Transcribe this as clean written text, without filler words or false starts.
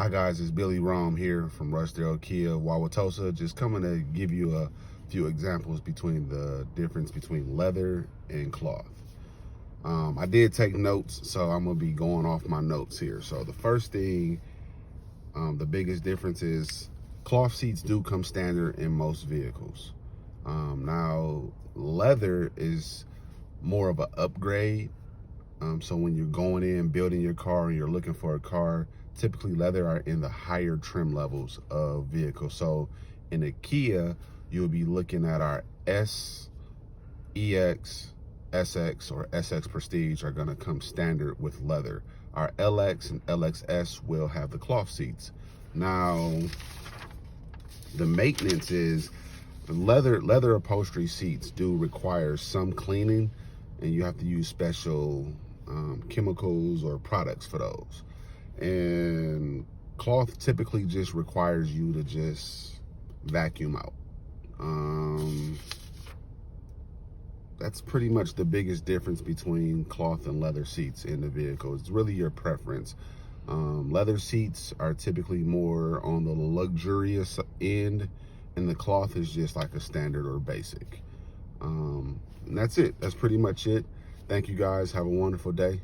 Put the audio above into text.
Hi guys, it's Billy Rom here from Russ Darrow Kia, Wauwatosa. Just coming to give you a few examples between the difference between leather and cloth. I did take notes, so I'm gonna be going off my notes here. So the first thing, the biggest difference is cloth seats do come standard in most vehicles. Now leather is more of an upgrade. So when you're going in, building your car, and you're looking for a car, typically leather are in the higher trim levels of vehicles. So in a Kia, you'll be looking at our S, EX, SX, or SX Prestige are gonna come standard with leather. Our LX and LXS will have the cloth seats. Now, the maintenance is the leather upholstery seats do require some cleaning, and you have to use special chemicals or products for those. And cloth typically just requires you to just vacuum out. That's pretty much the biggest difference between cloth and leather seats in the vehicle. It's really your preference. Leather seats are typically more on the luxurious end, and the cloth is just like a standard or basic. And that's it. That's pretty much it. Thank you guys. Have a wonderful day.